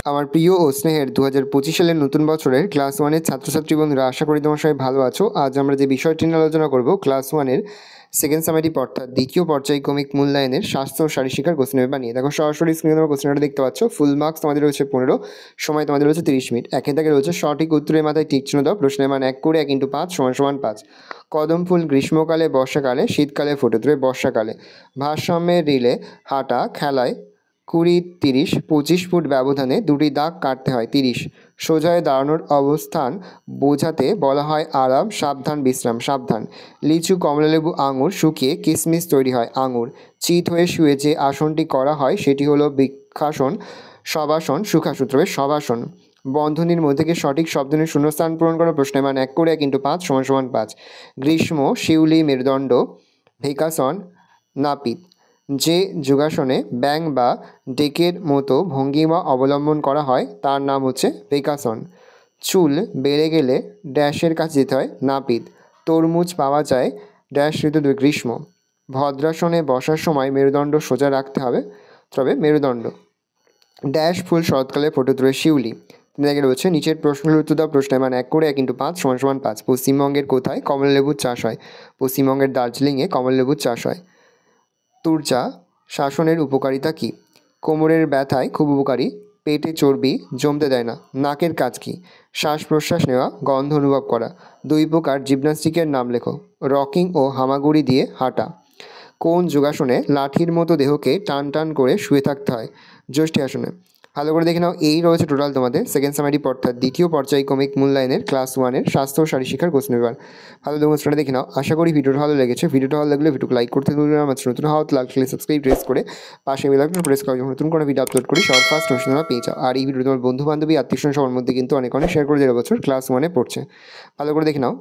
আমার প্রিয় ও স্নেহের 2025 সালের নতুন বছরের ক্লাস ওয়ানের ছাত্রছাত্রী বন্ধুরা, আশা করি তোমার সবাই ভালো আছো। আজ আমরা যে বিষয়টি নিয়ে আলোচনা করব, ক্লাস ওয়ানের সেকেন্ড সামেটিভ অর্থাৎ দ্বিতীয় পর্যায়ক্রমিক মূল্যায়নের স্বাস্থ্য ও শারীরশিক্ষার কোশ্চেন পেপার নিয়ে। দেখো সরাসরি স্ক্রিনে তোমরা কোশ্চেনটা দেখতে পাচ্ছ। ফুল মার্কস তোমাদের রয়েছে 15, সময় তোমাদের রয়েছে 30 মিনিট। একে দাগে রয়েছে সঠিক উত্তরের মাথায় টিক চিহ্ন দাও, প্রশ্নের মান 1 করে 1 × 5 = 5। কদম ফুল গ্রীষ্মকালে, বর্ষাকালে, শীতকালে ফোটে, তবে বর্ষাকালে। ভারসাম্যের রিলে হাঁটা খেলায় 20, 30, 25 ফুট ব্যবধানে দুটি দাগ কাটতে হয় 30। সোজায় দাঁড়ানোর অবস্থান বোঝাতে বলা হয় আরাম, সাবধান, বিশ্রাম, সাবধান। লিচু, কমলালেবু, আঙুর শুকিয়ে কিশমিশ তৈরি হয় আঙুর। চিত হয়ে শুয়ে যে আসনটি করা হয় সেটি হলো বৃক্ষাসন, শবাসন, সুখাসন, তবে শবাসন। বন্ধনীর মধ্যে থেকে সঠিক শব্দ নিয়ে শূন্যস্থান পূরণ করা, প্রশ্নের মান 1 করে 1 × 5 = 5। গ্রীষ্ম, শিউলি, মেরুদণ্ড, ভেকাসন, নাপিত। যে যোগাসনে ব্যাং বা ডেকের মতো ভঙ্গিমা অবলম্বন করা হয় তার নাম হচ্ছে ভেকাসন। চুল বেড়ে গেলে ড্যাশের কাছে যেতে হয় নাপিত। তরমুজ পাওয়া যায় ড্যাশ ঋতুতে গ্রীষ্ম। ভদ্রাসনে বসার সময় মেরুদণ্ড সোজা রাখতে হবে, তবে মেরুদণ্ড। ড্যাশ ফুল শরৎকালে ফোটে, তবে শিউলি। দেখে রয়েছে নিচের প্রশ্নের উত্তর দাও, প্রশ্নের মান 1 করে 1 × 5 = 5। পশ্চিমবঙ্গের কোথায় কমলালেবুর চাষ হয়? পশ্চিমবঙ্গের দার্জিলিংয়ে কমলালেবুর চাষ হয়। তুরচা শাসনের উপকারিতা কী? কোমরের ব্যথায় খুব উপকারী। পেটে চর্বি জমতে দেয় না। নাকের কাজ কী? শ্বাস প্রশ্বাস নেওয়া, গন্ধ অনুভব করা। 2 প্রকার জিমন্যাস্টিকের নাম লেখো। রকিং ও হামাগুড়ি দিয়ে হাঁটা। কোন যোগাসনে লাঠির মতো দেহকে টান টান করে শুয়ে থাকতে হয়? যষ্টি আসনে। ভালো করে দেখে নাও, এই রয়েছে টোটাল তোমাদের সেকেন্ড সামেটিভ অর্থাৎ দ্বিতীয় পর্যায়ক্রমিক মূল্যায়নের ক্লাস ওয়ানের স্বাস্থ্য ও শারীরশিক্ষার কোশ্চেন পেপার। ভালো তোমরা দেখে নাও। আশা করি ভিডিওটা ভালো লেগেছে। ভিডিওটা ভালো লাগলে ভিডিওকে লাইক করতে ভুলবে না। আমার নতুন হওয়া লাগলে সাবস্ক্রাইব প্রেস করে পাশে বেল আইকন প্রেস করে যখন নতুন কোনো ভিডিও আপলোড করি সবার ফার্স্ট নোটিফিকেশন তোমরা পেয়ে যাও। আর এই ভিডিও তোমার বন্ধু বান্ধবী আত্মীয় স্বজন সবার মধ্যে কিন্তু অনেক শেয়ার করে দেওয়ার বছর ক্লাস ওয়ানে পড়ছে। ভালো করে দেখে নাও।